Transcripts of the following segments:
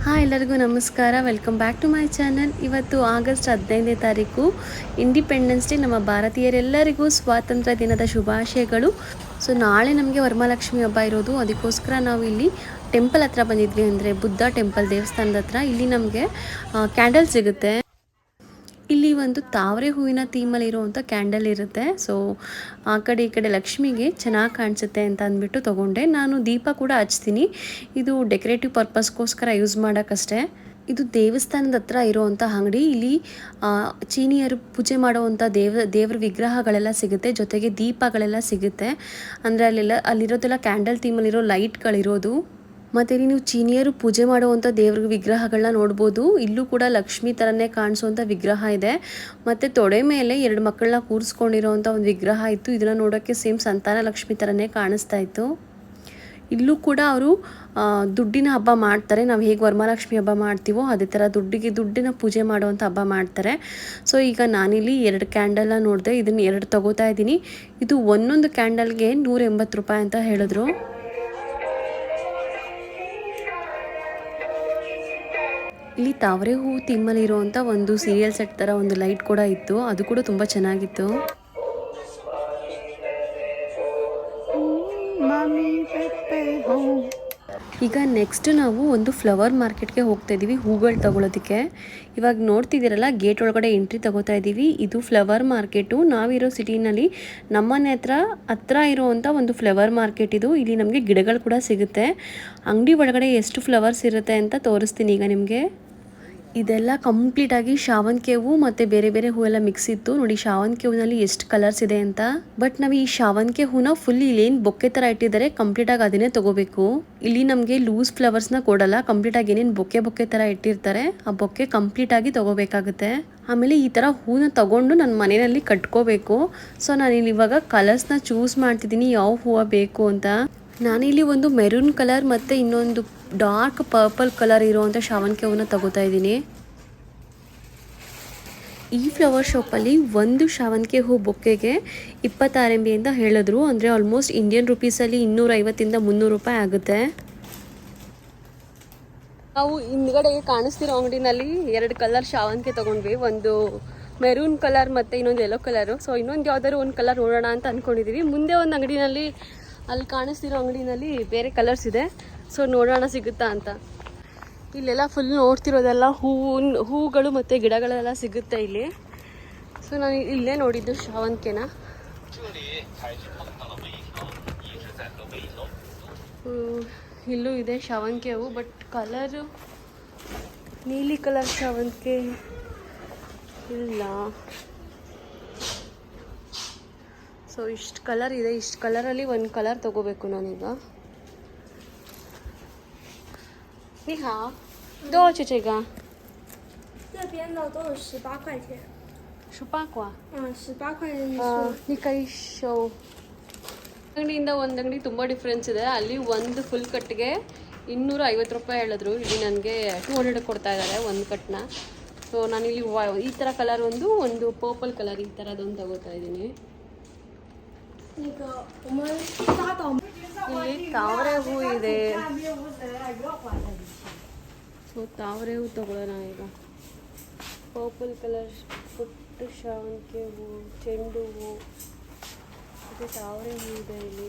Hi ಎಲ್ಲರಿಗೂ ನಮಸ್ಕಾರ, welcome back to my channel. ಇವತ್ತು ಆಗಸ್ಟ್ 15ನೇ ತಾರೀಕು ಇಂಡಿಪೆಂಡೆನ್ಸ್ ಡೇ. ನಮ್ಮ ಭಾರತೀಯರೆಲ್ಲರಿಗೂ ಸ್ವಾತಂತ್ರ್ಯ ದಿನದ ಶುಭಾಶಯಗಳು. ಸೊ ನಾಳೆ ನಮಗೆ ವರಮಹಾಲಕ್ಷ್ಮಿ ಹಬ್ಬ ಇರೋದು, ಅದಕ್ಕೋಸ್ಕರ ನಾವು ಇಲ್ಲಿ ಟೆಂಪಲ್ ಹತ್ರ ಬಂದಿದ್ವಿ, ಅಂದರೆ ಬುದ್ಧ ಟೆಂಪಲ್ ದೇವಸ್ಥಾನದ ಹತ್ರ. ಇಲ್ಲಿ ನಮಗೆ ಕ್ಯಾಂಡಲ್ ಸಿಗುತ್ತೆ. ಇಲ್ಲಿ ಒಂದು ತಾವರೆ ಹೂವಿನ ಥೀಮಲ್ಲಿ ಇರುವಂಥ ಕ್ಯಾಂಡಲ್ ಇರುತ್ತೆ. ಸೊ ಆ ಕಡೆ ಈ ಕಡೆ ಲಕ್ಷ್ಮಿಗೆ ಚೆನ್ನಾಗಿ ಕಾಣಿಸುತ್ತೆ ಅಂತ ಅಂದ್ಬಿಟ್ಟು ತೊಗೊಂಡೆ. ನಾನು ದೀಪ ಕೂಡ ಹಚ್ತೀನಿ. ಇದು ಡೆಕೋರೇಟಿವ್ ಪರ್ಪಸ್ಗೋಸ್ಕರ ಯೂಸ್ ಮಾಡೋಕ್ಕಷ್ಟೇ. ಇದು ದೇವಸ್ಥಾನದ ಹತ್ರ ಇರೋವಂಥ ಅಂಗಡಿ. ಇಲ್ಲಿ ಚೀನಿಯರು ಪೂಜೆ ಮಾಡುವಂಥ ದೇವ್ರ ವಿಗ್ರಹಗಳೆಲ್ಲ ಸಿಗುತ್ತೆ, ಜೊತೆಗೆ ದೀಪಗಳೆಲ್ಲ ಸಿಗುತ್ತೆ. ಅಂದರೆ ಅಲ್ಲಿರೋದೆಲ್ಲ ಕ್ಯಾಂಡಲ್ ಥೀಮಲ್ಲಿರೋ ಲೈಟ್ಗಳಿರೋದು. ಮತ್ತು ಇಲ್ಲಿ ನೀವು ಚೀನಿಯರು ಪೂಜೆ ಮಾಡುವಂಥ ದೇವ್ರ ವಿಗ್ರಹಗಳನ್ನ ನೋಡ್ಬೋದು. ಇಲ್ಲೂ ಕೂಡ ಲಕ್ಷ್ಮಿ ಥರನೇ ಕಾಣಿಸುವಂಥ ವಿಗ್ರಹ ಇದೆ. ಮತ್ತು ತೊಡೆ ಮೇಲೆ 2 ಮಕ್ಕಳನ್ನ ಕೂರಿಸ್ಕೊಂಡಿರೋವಂಥ ಒಂದು ವಿಗ್ರಹ ಇತ್ತು. ಇದನ್ನು ನೋಡೋಕ್ಕೆ ಸೇಮ್ ಸಂತಾನ ಲಕ್ಷ್ಮಿ ಥರನೇ ಕಾಣಿಸ್ತಾ ಇತ್ತು. ಇಲ್ಲೂ ಕೂಡ ಅವರು ದುಡ್ಡಿನ ಹಬ್ಬ ಮಾಡ್ತಾರೆ. ನಾವು ಹೇಗೆ ವರಮಹಾಲಕ್ಷ್ಮಿ ಹಬ್ಬ ಮಾಡ್ತೀವೋ ಅದೇ ಥರ ದುಡ್ಡಿನ ಪೂಜೆ ಮಾಡುವಂಥ ಹಬ್ಬ ಮಾಡ್ತಾರೆ. ಸೊ ಈಗ ನಾನಿಲ್ಲಿ 2 ಕ್ಯಾಂಡಲ್ನ ನೋಡಿದೆ. ಇದನ್ನು 2 ತೊಗೋತಾ ಇದ್ದೀನಿ. ಇದು ಒಂದೊಂದು ಕ್ಯಾಂಡಲ್ಗೆ 180 ರೂಪಾಯಿ ಅಂತ ಹೇಳಿದ್ರು. ಇಲ್ಲಿ ತಾವರೆ ಹೂ ಥೀಮಲ್ಲಿ ಇರುವಂಥ ಒಂದು ಸೀರಿಯಲ್ ಸೆಟ್ ಥರ ಒಂದು ಲೈಟ್ ಕೂಡ ಇತ್ತು, ಅದು ಕೂಡ ತುಂಬ ಚೆನ್ನಾಗಿತ್ತು. ಈಗ ನೆಕ್ಸ್ಟ್ ನಾವು ಒಂದು ಫ್ಲವರ್ ಮಾರ್ಕೆಟ್ಗೆ ಹೋಗ್ತಾ ಇದ್ದೀವಿ ಹೂಗಳು ತಗೊಳ್ಳೋದಕ್ಕೆ. ಇವಾಗ ನೋಡ್ತಿದ್ದೀರಲ್ಲ, ಗೇಟ್ ಒಳಗಡೆ ಎಂಟ್ರಿ ತಗೋತಾ ಇದ್ದೀವಿ. ಇದು ಫ್ಲವರ್ ಮಾರ್ಕೆಟು. ನಾವಿರೋ ಸಿಟಿನಲ್ಲಿ ನಮ್ಮನೆ ಹತ್ರ ಇರುವಂಥ ಒಂದು ಫ್ಲವರ್ ಮಾರ್ಕೆಟ್ ಇದು. ಇಲ್ಲಿ ನಮಗೆ ಗಿಡಗಳು ಕೂಡ ಸಿಗುತ್ತೆ. ಅಂಗಡಿ ಒಳಗಡೆ ಎಷ್ಟು ಫ್ಲವರ್ಸ್ ಇರುತ್ತೆ ಅಂತ ತೋರಿಸ್ತೀನಿ ಈಗ ನಿಮಗೆ. ಇದೆಲ್ಲ ಕಂಪ್ಲೀಟಾಗಿ ಶಾವಂತಿಗೆ ಹೂವು ಮತ್ತು ಬೇರೆ ಬೇರೆ ಹೂವೆಲ್ಲ ಮಿಕ್ಸ್ ಇತ್ತು. ನೋಡಿ ಶಾವಂತಿಗೆ ಹೂವಿನಲ್ಲಿ ಎಷ್ಟು ಕಲರ್ಸ್ ಇದೆ ಅಂತ. ಬಟ್ ನಾವು ಈ ಶಾವಂತಿಗೆ ಹೂನ ಫುಲ್ ಇಲ್ಲೇನು ಬೊಕ್ಕೆ ಥರ ಇಟ್ಟಿದ್ದಾರೆ, ಕಂಪ್ಲೀಟಾಗಿ ಅದನ್ನೇ ತೊಗೋಬೇಕು. ಇಲ್ಲಿ ನಮಗೆ ಲೂಸ್ ಫ್ಲವರ್ಸ್ನ ಕೊಡಲ್ಲ, ಕಂಪ್ಲೀಟಾಗಿ ಏನೇನು ಬೊಕ್ಕೆ ಥರ ಇಟ್ಟಿರ್ತಾರೆ ಆ ಬೊಕ್ಕೆ ಕಂಪ್ಲೀಟಾಗಿ ತೊಗೋಬೇಕಾಗುತ್ತೆ. ಆಮೇಲೆ ಈ ಥರ ಹೂನ ತೊಗೊಂಡು ನನ್ನ ಮನೆಯಲ್ಲಿ ಕಟ್ಕೋಬೇಕು. ಸೊ ನಾನಿಲ್ಲಿ ಇವಾಗ ಕಲರ್ಸ್ನ ಚೂಸ್ ಮಾಡ್ತಿದ್ದೀನಿ, ಯಾವ ಹೂವು ಬೇಕು ಅಂತ. ನಾನಿಲ್ಲಿ ಒಂದು ಮೆರೂನ್ ಕಲರ್ ಮತ್ತು ಇನ್ನೊಂದು ಡಾರ್ಕ್ ಪರ್ಪಲ್ ಕಲರ್ ಇರುವಂಥ ಶಾವಂತಿಗೆ ಹೂವನ್ನ ತಗೋತಾ ಇದ್ದೀನಿ. ಈ ಫ್ಲವರ್ ಶಾಪಲ್ಲಿ ಒಂದು ಶಾವಂತಿಗೆ ಹೂ ಬೊಕ್ಕೆಗೆ 26 MB ಅಂತ ಹೇಳಿದ್ರು. ಅಂದರೆ ಆಲ್ಮೋಸ್ಟ್ ಇಂಡಿಯನ್ ರುಪೀಸಲ್ಲಿ 250 - 300 ರೂಪಾಯಿ ಆಗುತ್ತೆ. ನಾವು ಹಿಂದ್ಗಡೆ ಕಾಣಿಸ್ತಿರೋ ಅಂಗಡಿನಲ್ಲಿ 2 ಕಲರ್ ಶಾವಂತಿಗೆ ತೊಗೊಂಡ್ವಿ. ಒಂದು ಮೆರೂನ್ ಕಲರ್ ಮತ್ತು ಇನ್ನೊಂದು ಯೆಲ್ಲೋ ಕಲರು. ಸೊ ಇನ್ನೊಂದು ಯಾವ್ದಾದ್ರು ಒಂದು ಕಲರ್ ನೋಡೋಣ ಅಂತ ಅಂದ್ಕೊಂಡಿದ್ದೀವಿ. ಮುಂದೆ ಒಂದು ಅಂಗಡಿನಲ್ಲಿ, ಅಲ್ಲಿ ಕಾಣಿಸ್ತಿರೋ ಅಂಗಡಿನಲ್ಲಿ ಬೇರೆ ಕಲರ್ಸ್ ಇದೆ. ಸೊ ನೋಡೋಣ ಸಿಗುತ್ತಾ ಅಂತ. ಇಲ್ಲೆಲ್ಲ ಫುಲ್ ನೋಡ್ತಿರೋದೆಲ್ಲ ಹೂಗಳು ಮತ್ತು ಗಿಡಗಳೆಲ್ಲ ಸಿಗುತ್ತೆ ಇಲ್ಲಿ. ಸೊ ನಾನು ಇಲ್ಲೇ ನೋಡಿದ್ದು ಶಾವಂತಿಗೆನ. ಇಲ್ಲೂ ಇದೆ ಶಾವಂತಿಗೆ ಹೂವು, ಬಟ್ ಕಲರು ನೀಲಿ ಕಲರ್ ಶಾವಂತಿಗೆ ಇಲ್ಲ. ಸೊ ಇಷ್ಟು ಕಲರ್ ಇದೆ. ಇಷ್ಟು ಕಲರಲ್ಲಿ ಒಂದು ಕಲರ್ ತೊಗೋಬೇಕು ನಾನೀಗ. 你好，多少钱这个？这边的都是18块钱。18块。18块钱一束。你可以show。ಅಂಗಡಿಯಿಂದ ಒಂದು ಅಂಗಡಿ ತುಂಬ ಡಿಫ್ರೆನ್ಸ್ ಇದೆ. ಅಲ್ಲಿ ಒಂದು ಫುಲ್ ಕಟ್ಟಿಗೆ 250 ರೂಪಾಯಿ ಹೇಳಿದ್ರು. ಇಲ್ಲಿ ನನಗೆ 200 ಕೊಡ್ತಾ ಇದ್ದಾರೆ ಒಂದು ಕಟ್ನ. ಸೊ ನಾನಿಲ್ಲಿ ಈ ಥರ ಕಲರ್ ಒಂದು ಪರ್ಪಲ್ ಕಲರ್ ಈ ಥರದೊಂದು ತಗೋತಾ ಇದ್ದೀನಿ. ಇಲ್ಲಿ ತಾವರೆ ಹೂ ಇದೆ. ಸೊ ತಾವರೆ ಹೂ ತಗೊಳ್ಳೋಣ ಈಗ. ಪರ್ಪಲ್ ಕಲರ್ ಪುಟ್ಟ ಶಾವಂತಿಗೆ ಹೂ, ಚೆಂಡು ಹೂ ಮತ್ತು ತಾವರೆ ಹೂ ಇದೆ ಇಲ್ಲಿ.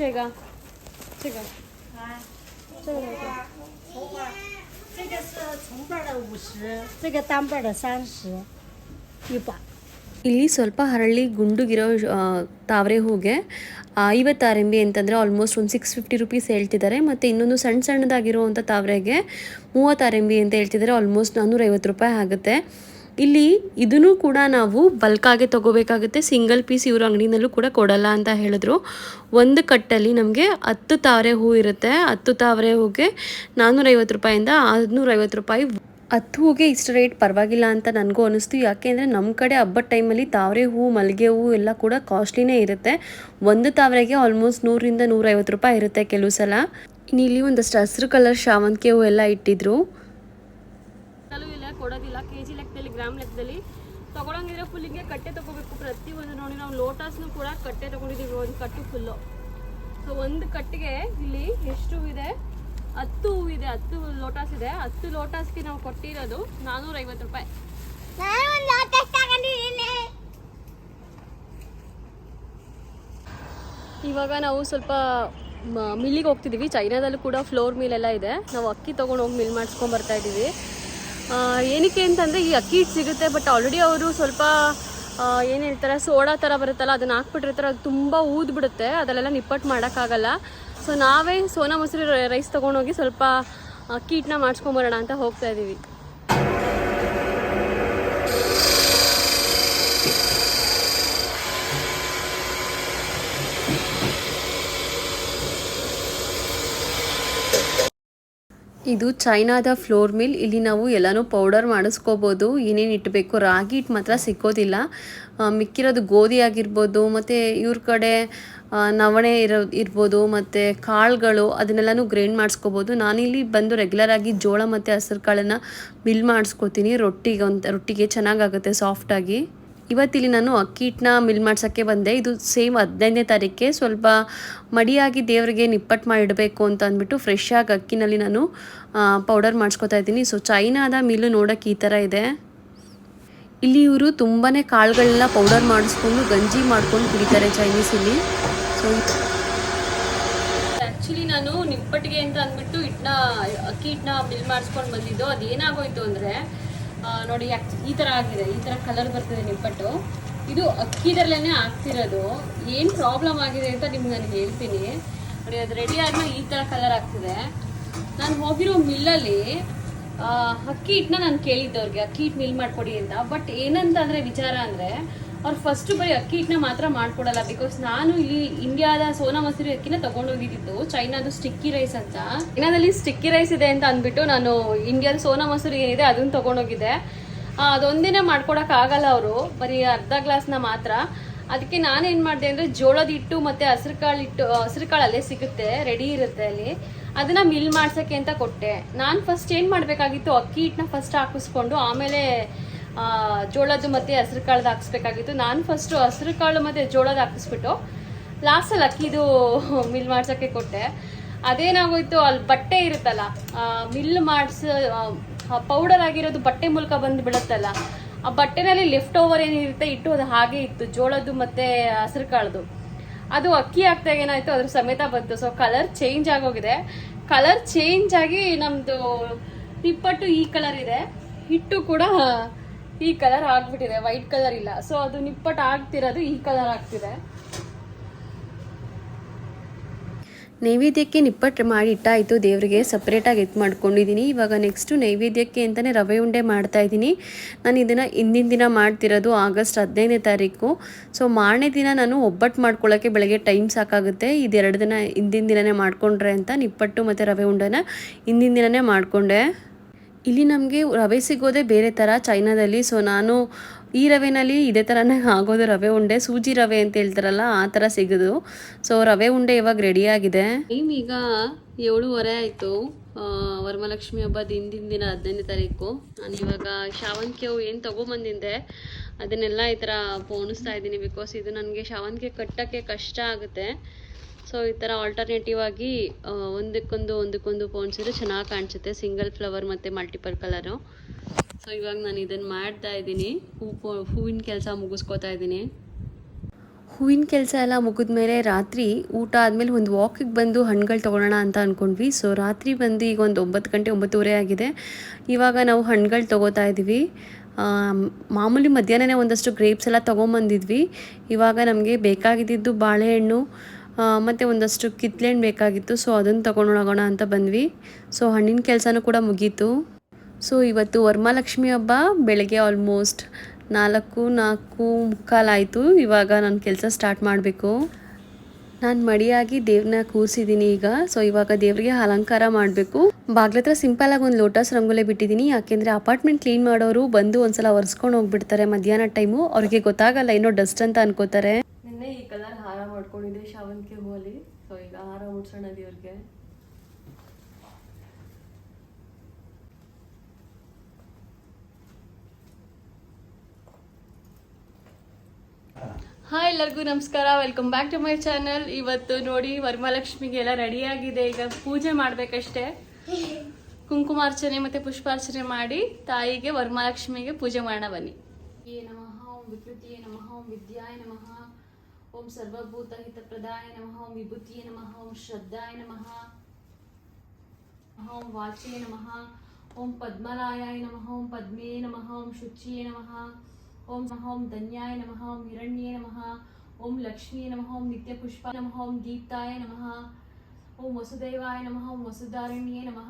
ಚೇಗ 这个是成瓣的50，这个单瓣的30，一把。ಇಲ್ಲಿ ಸ್ವಲ್ಪ ಹರಳಿ ಗುಂಡುಗಿರೋ ತಾವರೆ ಹೂಗೆ 56 MB ಅಂತಂದರೆ ಆಲ್ಮೋಸ್ಟ್ ಒಂದು 650 ರೂಪೀಸ್ ಹೇಳ್ತಿದ್ದಾರೆ. ಮತ್ತು ಇನ್ನೊಂದು ಸಣ್ಣದಾಗಿರುವಂಥ ತಾವರೆಗೆ 36 MB ಅಂತ ಹೇಳ್ತಿದ್ದಾರೆ. ಆಲ್ಮೋಸ್ಟ್ 450 ರೂಪಾಯಿ ಆಗುತ್ತೆ. ಇಲ್ಲಿ ಇದನ್ನು ಕೂಡ ನಾವು ಬಲ್ಕಾಗೆ ತೊಗೋಬೇಕಾಗುತ್ತೆ. ಸಿಂಗಲ್ ಪೀಸ್ ಇವರು ಅಂಗಡಿನಲ್ಲೂ ಕೂಡ ಕೊಡಲ್ಲ ಅಂತ ಹೇಳಿದ್ರು. ಒಂದು ಕಟ್ಟಲ್ಲಿ ನಮಗೆ 10 ತಾವರೆ ಹೂ ಇರುತ್ತೆ. 10 ತಾವರೆ ಹೂಗೆ 450 ರೂಪಾಯಿಂದ 650 ರೂಪಾಯಿ. 10 ಹೂಗೆ ಇಷ್ಟು ರೇಟ್ ಪರವಾಗಿಲ್ಲ ಅಂತ ನನಗೂ ಅನ್ನಿಸ್ತು. ಯಾಕೆಂದರೆ ನಮ್ಮ ಕಡೆ ಹಬ್ಬದ ಟೈಮಲ್ಲಿ ತಾವರೆ ಹೂ, ಮಲ್ಲಿಗೆ ಹೂ ಎಲ್ಲ ಕೂಡ ಕಾಸ್ಟ್ಲಿನೇ ಇರುತ್ತೆ. ಒಂದು ತಾವರೆಗೆ ಆಲ್ಮೋಸ್ಟ್ 100 - 150 ರೂಪಾಯಿ ಇರುತ್ತೆ ಕೆಲವು ಸಲ. ಇನ್ನು ಇಲ್ಲಿ ಒಂದಷ್ಟು ಹಸಿರು ಕಲರ್ ಶಾವಂತಿಗೆ ಹೂ ಎಲ್ಲ ಇಟ್ಟಿದ್ರು. ಕೊಡೋದಿಲ್ಲ ಕೆಜಿ ಲೆಕ್ಕದಲ್ಲಿ, ಗ್ರಾಮ್ ಲೆಕ್ಕದಲ್ಲಿ ತಗೊಳಂಗಿದ್ರೆ ಫುಲ್ ಹಿಂಗೆ ಕಟ್ಟೆ ತಗೋಬೇಕು. ಪ್ರತಿಯೊಂದು ನೋಡಿ, ನಾವು ಲೋಟಸ್ನು ಕೂಡ ಕಟ್ಟೆ ತಗೊಂಡಿದ್ದೀವಿ, ಒಂದು ಕಟ್ಟು ಫುಲ್ಲು. ಸೊ ಒಂದು ಕಟ್ಟಿಗೆ ಇಲ್ಲಿ ಎಷ್ಟು ಇದೆ, 10 ಇದೆ, 10 ಲೋಟಾಸ್ ಇದೆ. 10 ಲೋಟಾಸ್ಗೆ ನಾವು ಕೊಟ್ಟಿರೋದು 450 ರೂಪಾಯಿ. ಇವಾಗ ನಾವು ಸ್ವಲ್ಪ ಮಿಲ್ಲಿಗೆ ಹೋಗ್ತಿದ್ದೀವಿ. ಚೈನಾದಲ್ಲೂ ಕೂಡ ಫ್ಲೋರ್ ಮಿಲ್ ಎಲ್ಲ ಇದೆ. ನಾವು ಅಕ್ಕಿ ತೊಗೊಂಡು ಹೋಗಿ ಮಿಲ್ ಮಾಡಿಸ್ಕೊಂಡು ಬರ್ತಾ ಇದ್ದೀವಿ. ಏನಕ್ಕೆ ಅಂತಂದರೆ ಈ ಅಕ್ಕಿ ಹಿಟ್ಟು ಸಿಗುತ್ತೆ, ಬಟ್ ಆಲ್ರೆಡಿ ಅವರು ಸ್ವಲ್ಪ ಏನು ಹೇಳ್ತಾರೆ, ಸೋಡಾ ಥರ ಬರುತ್ತಲ್ಲ, ಅದನ್ನು ಹಾಕ್ಬಿಟ್ಟಿರ್ತಾರೆ. ಅದು ತುಂಬ ಊದ್ಬಿಡುತ್ತೆ, ಅದರಲ್ಲೆಲ್ಲ ನಿಪ್ಪಟ್ಟು ಮಾಡೋಕ್ಕಾಗಲ್ಲ. ಸೊ ನಾವೇ ಸೋನಾ ಮಸೂರಿ ರೈಸ್ ತೊಗೊಂಡೋಗಿ ಸ್ವಲ್ಪ ಅಕ್ಕಿ ಹಿಟ್ಟನ್ನ ಮಾಡಿಸ್ಕೊಂಬರೋಣ ಅಂತ ಹೋಗ್ತಾ ಇದ್ದೀವಿ. ಇದು ಚೈನಾದ ಫ್ಲೋರ್ ಮಿಲ್. ಇಲ್ಲಿ ನಾವು ಎಲ್ಲನೂ ಪೌಡರ್ ಮಾಡಿಸ್ಕೋಬೋದು. ಏನೇನು ಇಟ್ಟಬೇಕು, ರಾಗಿ ಹಿಟ್ಟು ಮಾತ್ರ ಸಿಕ್ಕೋದಿಲ್ಲ. ಮಿಕ್ಕಿರೋದು ಗೋಧಿ ಆಗಿರ್ಬೋದು, ಮತ್ತು ಇವ್ರ ಕಡೆ ನವಣೆ ಇರ್ಬೋದು, ಮತ್ತು ಕಾಳುಗಳು, ಅದನ್ನೆಲ್ಲನೂ ಗ್ರೈಂಡ್ ಮಾಡಿಸ್ಕೋಬೋದು. ನಾನಿಲ್ಲಿ ಬಂದು ರೆಗ್ಯುಲರಾಗಿ ಜೋಳ ಮತ್ತು ಹಸಿರು ಕಾಳನ್ನು ಮಿಲ್ ಮಾಡಿಸ್ಕೋತೀನಿ. ರೊಟ್ಟಿಗೆ ಚೆನ್ನಾಗಾಗುತ್ತೆ ಸಾಫ್ಟಾಗಿ. ಇವತ್ತಿಲ್ಲಿ ನಾನು ಅಕ್ಕಿ ಹಿಟ್ಟನ್ನ ಮಿಲ್ ಮಾಡ್ಸೋಕ್ಕೆ ಬಂದೆ. ಇದು ಸೇಮ್ 15ನೇ ತಾರೀಕೆ. ಸ್ವಲ್ಪ ಮಡಿಯಾಗಿ ದೇವರಿಗೆ ನಿಪ್ಪಟ್ಟು ಮಾಡಿಡಬೇಕು ಅಂತ ಅಂದ್ಬಿಟ್ಟು ಫ್ರೆಶ್ ಆಗಿ ಅಕ್ಕಿನಲ್ಲಿ ನಾನು ಪೌಡರ್ ಮಾಡಿಸ್ಕೊತಾ ಇದ್ದೀನಿ. ಸೊ ಚೈನಾದ ಮಿಲ್ಲು ನೋಡೋಕ್ಕೆ ಈ ಥರ ಇದೆ. ಇಲ್ಲಿ ಇವರು ತುಂಬಾ ಕಾಳುಗಳನ್ನ ಪೌಡರ್ ಮಾಡಿಸ್ಕೊಂಡು ಗಂಜಿ ಮಾಡ್ಕೊಂಡು ಕುಡಿತಾರೆ ಚೈನೀಸ್ ಇಲ್ಲಿ. ಸೊ ಆ್ಯಕ್ಚುಲಿ ನಾನು ನಿಪ್ಪಟ್ಟಿಗೆ ಅಂತ ಅಂದ್ಬಿಟ್ಟು ಅಕ್ಕಿ ಹಿಟ್ಟನ್ನ ಮಿಲ್ ಮಾಡಿಸ್ಕೊಂಡು ಬಂದಿದ್ದು. ಅದು ಏನಾಗೋಯ್ತು ಅಂದರೆ ನೋಡಿ, ಈ ಥರ ಆಗಿದೆ, ಈ ಥರ ಕಲರ್ ಬರ್ತಿದೆ ನಿಪ್ಪಟ್ಟು. ಇದು ಅಕ್ಕಿದರಲ್ಲೇ ಆಗ್ತಿರೋದು. ಏನು ಪ್ರಾಬ್ಲಮ್ ಆಗಿದೆ ಅಂತ ನಿಮ್ಗೆ ನಾನು ಹೇಳ್ತೀನಿ ನೋಡಿ. ಅದು ರೆಡಿ ಆದ್ಮೇಲೆ ಈ ಥರ ಕಲರ್ ಆಗ್ತಿದೆ. ನಾನು ಹೋಗಿರೋ ಮಿಲ್ಲಲ್ಲಿ ಅಕ್ಕಿ ಹಿಟ್ಟನ್ನ ನಾನು ಕೇಳಿದ್ದವ್ರಿಗೆ ಅಕ್ಕಿ ಹಿಟ್ಟು ಮಿಲ್ ಮಾಡಿಕೊಡಿ ಅಂತ. ಬಟ್ ಏನಂತ ಅಂದರೆ ವಿಚಾರ ಅಂದರೆ, ಅವ್ರು ಫಸ್ಟು ಬರೀ ಅಕ್ಕಿ ಹಿಟ್ಟನ್ನ ಮಾತ್ರ ಮಾಡಿಕೊಡಲ್ಲ. ಬಿಕಾಸ್ ನಾನು ಇಲ್ಲಿ ಇಂಡಿಯಾದ ಸೋನಾ ಮಸೂರಿ ಅಕ್ಕಿನ ತೊಗೊಂಡೋಗಿದ್ದು, ಚೈನಾದು ಸ್ಟಿಕ್ಕಿ ರೈಸ್ ಅಂತ. ಚೈನಾದಲ್ಲಿ ಸ್ಟಿಕ್ಕಿ ರೈಸ್ ಇದೆ ಅಂತ ಅಂದ್ಬಿಟ್ಟು ನಾನು ಇಂಡಿಯಾದ ಸೋನಾ ಮಸೂರಿ ಏನಿದೆ ಅದನ್ನು ತೊಗೊಂಡೋಗಿದ್ದೆ. ಅದೊಂದಿನ ಮಾಡ್ಕೊಡೋಕ್ಕಾಗಲ್ಲ ಅವರು, ಬರೀ ಅರ್ಧ ಗ್ಲಾಸ್ನ ಮಾತ್ರ. ಅದಕ್ಕೆ ನಾನೇನು ಮಾಡಿದೆ ಅಂದರೆ, ಜೋಳದ ಹಿಟ್ಟು ಮತ್ತು ಹಸಿರು ಕಾಳಲ್ಲೇ ಸಿಗುತ್ತೆ, ರೆಡಿ ಇರುತ್ತೆ ಅಲ್ಲಿ, ಅದನ್ನು ಮಿಲ್ ಮಾಡ್ಸೋಕ್ಕೆ ಅಂತ ಕೊಟ್ಟೆ. ನಾನು ಫಸ್ಟ್ ಏನು ಮಾಡಬೇಕಾಗಿತ್ತು, ಅಕ್ಕಿ ಹಿಟ್ಟನ್ನ ಫಸ್ಟ್ ಹಾಕಿಸ್ಕೊಂಡು ಆಮೇಲೆ ಜೋಳದ್ದು ಮತ್ತು ಹಸಿರು ಕಾಳ್ದು ಹಾಕಿಸ್ಬೇಕಾಗಿತ್ತು. ನಾನು ಫಸ್ಟು ಹಸಿರು ಕಾಳು ಮತ್ತು ಜೋಳದ ಹಾಕಿಸ್ಬಿಟ್ಟು ಲಾಸ್ಟಲ್ಲಿ ಅಕ್ಕಿದು ಮಿಲ್ ಮಾಡ್ಸೋಕ್ಕೆ ಕೊಟ್ಟೆ. ಅದೇನಾಗೋಯ್ತು, ಅಲ್ಲಿ ಬಟ್ಟೆ ಇರುತ್ತಲ್ಲ, ಮಿಲ್ ಪೌಡರ್ ಆಗಿರೋದು ಬಟ್ಟೆ ಮೂಲಕ ಬಂದು ಬಿಡುತ್ತಲ್ಲ, ಆ ಬಟ್ಟೆನಲ್ಲಿ ಲೆಫ್ಟ್ ಓವರ್ ಏನಿರುತ್ತೆ ಇಟ್ಟು ಅದು ಹಾಗೆ ಇತ್ತು, ಜೋಳದ್ದು ಮತ್ತು ಹಸಿರು ಕಾಳ್ದು. ಅದು ಅಕ್ಕಿ ಹಾಕ್ದಾಗ ಏನಾಯಿತು, ಅದ್ರ ಸಮೇತ ಬಂತು. ಸೊ ಕಲರ್ ಚೇಂಜ್ ಆಗೋಗಿದೆ. ಕಲರ್ ಚೇಂಜ್ ಆಗಿ ನಮ್ಮದು ನಿಪ್ಪಟ್ಟು ಈ ಕಲರ್ ಇದೆ, ಹಿಟ್ಟು ಕೂಡ ಈ ಕಲರ್ ಆಗ್ಬಿಟ್ಟಿದೆ, ವೈಟ್ ಕಲರ್ ಇಲ್ಲ. ಸೊ ಅದು ನಿಪ್ಪಟ್ಟು ಆಗ್ತಿರೋದು ಈ ಕಲರ್ ಆಗ್ತಿದೆ. ನೈವೇದ್ಯಕ್ಕೆ ನಿಪ್ಪಟ್ಟು ಮಾಡಿ ಇಟ್ಟಾಯಿತು, ದೇವರಿಗೆ ಸಪ್ರೇಟಾಗಿ ಮಾಡ್ಕೊಂಡಿದ್ದೀನಿ. ಇವಾಗ ನೆಕ್ಸ್ಟು ನೈವೇದ್ಯಕ್ಕೆ ಅಂತಲೇ ರವೆ ಉಂಡೆ ಮಾಡ್ತಾಯಿದ್ದೀನಿ. ನಾನು ಇದನ್ನು ಹಿಂದಿನ ದಿನ ಮಾಡ್ತಿರೋದು ಆಗಸ್ಟ್ 15ನೇ ತಾರೀಕು. ಸೊ ಮಾರನೇ ದಿನ ನಾನು ಒಬ್ಬಟ್ಟು ಮಾಡ್ಕೊಳ್ಳೋಕ್ಕೆ ಬೆಳಗ್ಗೆ ಟೈಮ್ ಸಾಕಾಗುತ್ತೆ. ಇದೆರಡು ದಿನ ಹಿಂದಿನ ದಿನವೇ ಮಾಡಿಕೊಂಡ್ರೆ ಅಂತ ನಿಪ್ಪಟ್ಟು ಮತ್ತು ರವೆ ಉಂಡೆನ ಹಿಂದಿನ ದಿನವೇ ಮಾಡಿಕೊಂಡೆ. ಇಲ್ಲಿ ನಮಗೆ ರವೆ ಸಿಗೋದೇ ಬೇರೆ ಥರ ಚೈನಾದಲ್ಲಿ. ಸೊ ನಾನು ಈ ರವೆನಲ್ಲಿ ಇದೇ ಥರನೇ ಆಗೋದು ರವೆ ಉಂಡೆ, ಸೂಜಿ ರವೆ ಅಂತ ಹೇಳ್ತಾರಲ್ಲ ಆ ಥರ ಸಿಗೋದು. ಸೊ ರವೆ ಉಂಡೆ ಇವಾಗ ರೆಡಿಯಾಗಿದೆ. ಟೈಮ್ ಈಗ 7:30 ಆಯಿತು. ವರಮಹಾಲಕ್ಷ್ಮಿ ಹಬ್ಬದ ಹಿಂದಿನ ದಿನ 15ನೇ ತಾರೀಕು. ನಾನು ಇವಾಗ ಶಾವಂತಿಗೆ ಹೂವು ಏನು ತೊಗೊಂಬಂದಿದ್ದೆ ಅದನ್ನೆಲ್ಲ ಈ ಥರ ಪೋಣಿಸ್ತಾ ಇದ್ದೀನಿ. ಬಿಕಾಸ್ ಇದು ನನಗೆ ಶಾವಂತಿಗೆ ಕಟ್ಟೋಕ್ಕೆ ಕಷ್ಟ ಆಗುತ್ತೆ. ಸೊ ಈ ಥರ ಆಲ್ಟರ್ನೇಟಿವ್ ಆಗಿ ಒಂದಕ್ಕೊಂದು ಪೋಣಿಸಿದ್ರೆ ಚೆನ್ನಾಗಿ ಕಾಣಿಸುತ್ತೆ, ಸಿಂಗಲ್ ಫ್ಲವರ್ ಮತ್ತು ಮಲ್ಟಿಪಲ್ ಕಲರು. ಸೊ ಇವಾಗ ನಾನು ಇದನ್ನು ಮಾಡ್ತಾ ಇದ್ದೀನಿ. ಹೂವಿನ ಕೆಲಸ ಮುಗಿಸ್ಕೋತಾ ಇದ್ದೀನಿ. ಹೂವಿನ ಕೆಲಸ ಎಲ್ಲ ಮುಗಿದ್ಮೇಲೆ ರಾತ್ರಿ ಊಟ ಆದಮೇಲೆ ಒಂದು ವಾಕಿಗೆ ಬಂದು ಹಣ್ಣುಗಳು ತೊಗೊಳ್ಳೋಣ ಅಂತ ಅಂದ್ಕೊಂಡ್ವಿ. ಸೊ ರಾತ್ರಿ ಬಂದು ಈಗ ಒಂದು 9 ಗಂಟೆ 9:30 ಆಗಿದೆ. ಇವಾಗ ನಾವು ಹಣ್ಣುಗಳು ತೊಗೋತಾ ಇದ್ದೀವಿ. ಮಾಮೂಲಿ ಮಧ್ಯಾಹ್ನನೇ ಒಂದಷ್ಟು ಗ್ರೇಪ್ಸ್ ಎಲ್ಲ ತೊಗೊಂಬಂದಿದ್ವಿ. ಇವಾಗ ನಮಗೆ ಬೇಕಾಗಿದ್ದು ಬಾಳೆಹಣ್ಣು ಮತ್ತು ಒಂದಷ್ಟು ಕಿತ್ಳೆಹಣ್ಣು ಬೇಕಾಗಿತ್ತು. ಸೊ ಅದನ್ನು ತೊಗೊಂಡೋಗೋಣ ಅಂತ ಬಂದ್ವಿ. ಸೊ ಹಣ್ಣಿನ ಕೆಲಸನೂ ಕೂಡ ಮುಗೀತು. ಸೊ ಇವತ್ತು ವರಮಹಾಲಕ್ಷ್ಮಿ ಹಬ್ಬ ಬೆಳಗ್ಗೆ ಆಲ್ಮೋಸ್ಟ್ 4:45 ಆಯಿತು. ಇವಾಗ ನಾನು ಕೆಲಸ ಸ್ಟಾರ್ಟ್ ಮಾಡಬೇಕು. ನಾನು ಮಡಿಯಾಗಿ ದೇವ್ರನ್ನ ಕೂರಿಸಿದ್ದೀನಿ ಈಗ. ಸೊ ಇವಾಗ ದೇವರಿಗೆ ಅಲಂಕಾರ ಮಾಡಬೇಕು. ಬಾಗ್ಲತ್ರ ಸಿಂಪಲಾಗಿ ಒಂದು ಲೋಟಸ್ ರಂಗೋಲಿ ಬಿಟ್ಟಿದ್ದೀನಿ. ಯಾಕೆಂದರೆ ಅಪಾರ್ಟ್ಮೆಂಟ್ ಕ್ಲೀನ್ ಮಾಡೋರು ಬಂದು ಒಂದ್ಸಲ ಒರೆಸ್ಕೊಂಡು ಹೋಗ್ಬಿಡ್ತಾರೆ ಮಧ್ಯಾಹ್ನ ಟೈಮು. ಅವ್ರಿಗೆ ಗೊತ್ತಾಗಲ್ಲ ಏನೋ ಡಸ್ಟ್ ಅಂತ ಅನ್ಕೋತಾರೆ. ನಿನ್ನೆ ಈ ಕಲರ್ ಹಾರ ಮಾಡ್ಕೊಂಡಿದ್ದೆ ಶಾವಂತಿಗೆ ಹೂವಲ್ಲಿ. ಸೊ ಈಗ ಹಾರ ಮುಡ್ಸೋಣ ದೇವ್ರಿಗೆ. ಹಾಯ್ ಎಲ್ಲರಿಗೂ ನಮಸ್ಕಾರ, welcome back to my channel. ಇವತ್ತು ನೋಡಿ ವರಮಹಾಲಕ್ಷ್ಮಿಗೆಲ್ಲ ರೆಡಿಯಾಗಿದೆ. ಈಗ ಪೂಜೆ ಮಾಡಬೇಕಷ್ಟೇ. ಕುಂಕುಮಾರ್ಚನೆ ಮತ್ತು ಪುಷ್ಪಾರ್ಚನೆ ಮಾಡಿ ತಾಯಿಗೆ ವರಮಹಾಲಕ್ಷ್ಮಿಗೆ ಪೂಜೆ ಮಾಡೋಣ ಬನ್ನಿ. ಏ ನಮಃ ಓಂ ವಿಕೃತಿಯೇ ನಮಃ ಓಂ ವಿದ್ಯಾಯ ನಮಃ ಓಂ ಸರ್ವಭೂತ ಹಿತಪ್ರದಾಯ ನಮಃ ಓಂ ವಿಭೂತಿಯೇ ನಮಃ ಓಂ ಶ್ರದ್ಧಾಯ ನಮಃ ಓಂ ವಾಚೇ ನಮಃ ಓಂ ಪದ್ಮಲಾಯಾಯ ನಮಃ ಓಂ ಪದ್ಮೇ ನಮಃ ಓಂ ಶುಚಿಯೇ ನಮಃ ಓಂ ಧನ್ಯಾಯ ನಮಃ ಓಂ ಹಿರಣ್ಯೇ ನಮಃ ಓಂ ಲಕ್ಷ್ಮೀ ನಮಃ ಓಂ ನಿತ್ಯಪುಷ್ಪ ನಮಃ ಓಂ ದೀಪ್ತಾಯ ನಮಃ ಓಂ ವಸುದೇವಾಯ ನಮಃ ಓಂ ವಸುಧಾರಣ್ಯೇ ನಮಃ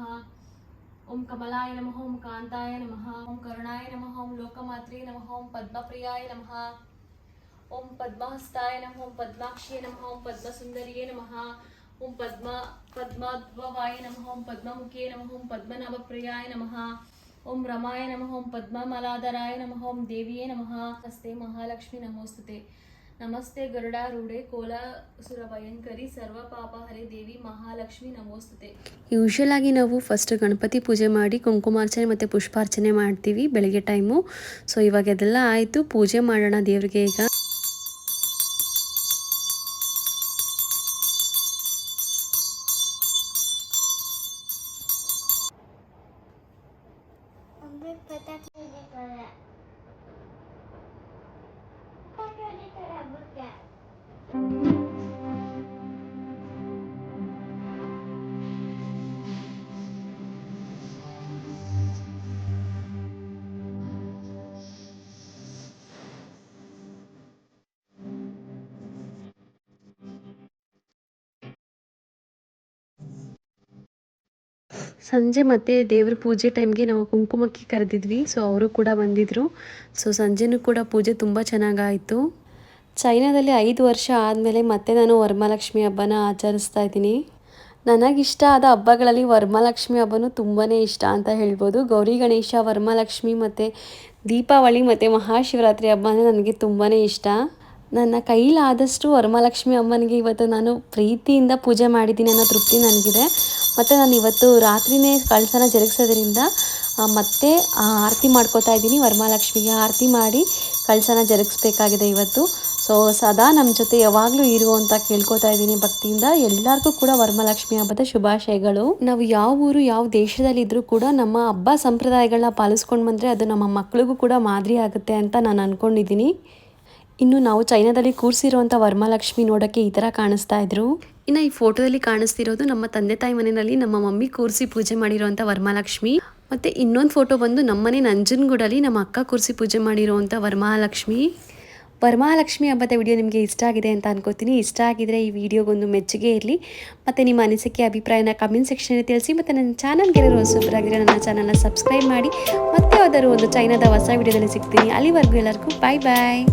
ಓಂ ಕಮಲಾಯ ನಮಃ ಓಂ ಕಾಂತಾಯ ನಮಃ ಓಂ ಕರುಣಾಯ ನಮಃ ಓಂ ಲೋಕಮಾತ್ರೇ ನಮಃ ಓಂ ಪದ್ಮಪ್ರಿಯಾಯ ನಮಃ ಓಂ ಪದ್ಮಹಸ್ತಾಯ ನಮಃ ಓಂ ಪದ್ಮಾಕ್ಷಿಯೇ ನಮಃ ಓಂ ಪದ್ಮಸುಂದರಿಯೇ ನಮಃ ಓಂ ಪದ್ಮಾದ್ಭವಾಯ ನಮಃ ಓಂ ಪದ್ಮಮುಖೇ ನಮಃ ಓಂ ಪದ್ಮನಾಭಪ್ರಿಯಾಯ ನಮಃ ಓಂ ರಮಾಯ ನಮಃ ಓಂ ಪದ್ಮಮಲಾಧರಾಯ ನಮಃ ಓಂ ದೇವಿಯೇ ನಮಃ. ನಮಸ್ತೆ ಮಹಾಲಕ್ಷ್ಮಿ ನಮೋಸ್ತುತೆ. ನಮಸ್ತೆ ಗರುಡಾರೂಢೆ ಕೋಲಾಸುರ ಭಯಂಕರಿ ಸರ್ವ ಪಾಪ ಹರೇ ದೇವಿ ಮಹಾಲಕ್ಷ್ಮಿ ನಮೋಸ್ತುತೆ. ಯೂಶುವಲ್ ಆಗಿ ನಾವು ಫಸ್ಟ್ ಗಣಪತಿ ಪೂಜೆ ಮಾಡಿ ಕುಂಕುಮಾರ್ಚನೆ ಮತ್ತು ಪುಷ್ಪಾರ್ಚನೆ ಮಾಡ್ತೀವಿ ಬೆಳಗ್ಗೆ ಟೈಮು. ಸೊ ಇವಾಗ ಅದೆಲ್ಲ ಆಯಿತು, ಪೂಜೆ ಮಾಡೋಣ ದೇವ್ರಿಗೆ. ಈಗ ಸಂಜೆ ಮತ್ತೆ ದೇವ್ರ ಪೂಜೆ ಟೈಮ್ಗೆ ನಾವು ಕುಂಕುಮಕ್ಕೆ ಕರೆದಿದ್ವಿ. ಸೊ ಅವರು ಕೂಡ ಬಂದಿದ್ದರು. ಸೊ ಸಂಜೆನೂ ಕೂಡ ಪೂಜೆ ತುಂಬ ಚೆನ್ನಾಗಾಯಿತು. ಚೈನಾದಲ್ಲಿ 5 ವರ್ಷ ಆದಮೇಲೆ ಮತ್ತೆ ನಾನು ವರಮಹಾಲಕ್ಷ್ಮಿ ಹಬ್ಬನ ಆಚರಿಸ್ತಾ ಇದ್ದೀನಿ. ನನಗಿಷ್ಟ ಆದ ಹಬ್ಬಗಳಲ್ಲಿ ವರಮಹಾಲಕ್ಷ್ಮಿ ಹಬ್ಬನೂ ತುಂಬಾ ಇಷ್ಟ ಅಂತ ಹೇಳ್ಬೋದು. ಗೌರಿ ಗಣೇಶ, ವರಮಹಾಲಕ್ಷ್ಮಿ ಮತ್ತು ದೀಪಾವಳಿ ಮತ್ತು ಮಹಾಶಿವರಾತ್ರಿ ಹಬ್ಬ ಅಂದರೆ ನನಗೆ ತುಂಬಾ ಇಷ್ಟ. ನನ್ನ ಕೈಲಾದಷ್ಟು ವರಮಹಾಲಕ್ಷ್ಮಿ ಅಮ್ಮನಿಗೆ ಇವತ್ತು ನಾನು ಪ್ರೀತಿಯಿಂದ ಪೂಜೆ ಮಾಡಿದ್ದೀನಿ ಅನ್ನೋ ತೃಪ್ತಿ ನನಗಿದೆ. ಮತ್ತು ನಾನು ಇವತ್ತು ರಾತ್ರಿಯೇ ಕಳಸನ ಜರುಗಿಸೋದ್ರಿಂದ ಮತ್ತೆ ಆರತಿ ಮಾಡ್ಕೋತಾ ಇದ್ದೀನಿ. ವರಮಹಾಲಕ್ಷ್ಮಿಗೆ ಆರತಿ ಮಾಡಿ ಕಳಸನ ಜರುಗಿಸ್ಬೇಕಾಗಿದೆ ಇವತ್ತು. ಸೊ ಸದಾ ನಮ್ಮ ಜೊತೆ ಯಾವಾಗಲೂ ಇರು ಅಂತ ಕೇಳ್ಕೊತಾ ಇದ್ದೀನಿ ಭಕ್ತಿಯಿಂದ. ಎಲ್ಲರಿಗೂ ಕೂಡ ವರಮಹಾಲಕ್ಷ್ಮಿ ಹಬ್ಬದ ಶುಭಾಶಯಗಳು. ನಾವು ಯಾವ ಊರು ಯಾವ ದೇಶದಲ್ಲಿದ್ದರೂ ಕೂಡ ನಮ್ಮ ಹಬ್ಬ ಸಂಪ್ರದಾಯಗಳನ್ನ ಪಾಲಿಸ್ಕೊಂಡು ಬಂದರೆ ಅದು ನಮ್ಮ ಮಕ್ಕಳಿಗೂ ಕೂಡ ಮಾದರಿ ಆಗುತ್ತೆ ಅಂತ ನಾನು ಅಂದ್ಕೊಂಡಿದ್ದೀನಿ. ಇನ್ನು ನಾವು ಚೈನಾದಲ್ಲಿ ಕೂರಿಸಿರುವಂಥ ವರಮಹಾಲಕ್ಷ್ಮಿ ನೋಡೋಕ್ಕೆ ಈ ಥರ ಕಾಣಿಸ್ತಾ ಇದ್ರು. ಇನ್ನು ಈ ಫೋಟೋದಲ್ಲಿ ಕಾಣಿಸ್ತಿರೋದು ನಮ್ಮ ತಂದೆ ತಾಯಿ ಮನೆಯಲ್ಲಿ ನಮ್ಮ ಮಮ್ಮಿ ಕೂರಿಸಿ ಪೂಜೆ ಮಾಡಿರೋವಂಥ ವರಮಹಾಲಕ್ಷ್ಮಿ. ಮತ್ತು ಇನ್ನೊಂದು ಫೋಟೋ ಬಂದು ನಮ್ಮನೆ ನಂಜನಗೂಡಲ್ಲಿ ನಮ್ಮ ಅಕ್ಕ ಕೂರಿಸಿ ಪೂಜೆ ಮಾಡಿರೋವಂಥ ವರಮಹಾಲಕ್ಷ್ಮಿ. ವರಮಹಾಲಕ್ಷ್ಮಿ ಹಬ್ಬದ ವಿಡಿಯೋ ನಿಮಗೆ ಇಷ್ಟ ಆಗಿದೆ ಅಂತ ಅನ್ಕೋತೀನಿ. ಇಷ್ಟ ಆಗಿದ್ರೆ ಈ ವಿಡಿಯೋಗೊಂದು ಮೆಚ್ಚುಗೆ ಇರಲಿ. ಮತ್ತು ನಿಮ್ಮ ಅನಿಸಿಕೆ ಅಭಿಪ್ರಾಯನ ಕಮೆಂಟ್ ಸೆಕ್ಷನಲ್ಲಿ ತಿಳಿಸಿ. ಮತ್ತು ನನ್ನ ಚಾನಲ್ಗೆ ಹೊಸಬರಾಗಿದ್ರೆ ನನ್ನ ಚಾನಲ್ನ ಸಬ್ಸ್ಕ್ರೈಬ್ ಮಾಡಿ. ಮತ್ತೆ ಯಾವ್ದಾದ್ರು ಒಂದು ಚೈನಾದ ಹೊಸ ವಿಡಿಯೋದಲ್ಲಿ ಸಿಗ್ತೀನಿ. ಅಲ್ಲಿವರೆಗೂ ಎಲ್ಲರಿಗೂ ಬಾಯ್ ಬಾಯ್.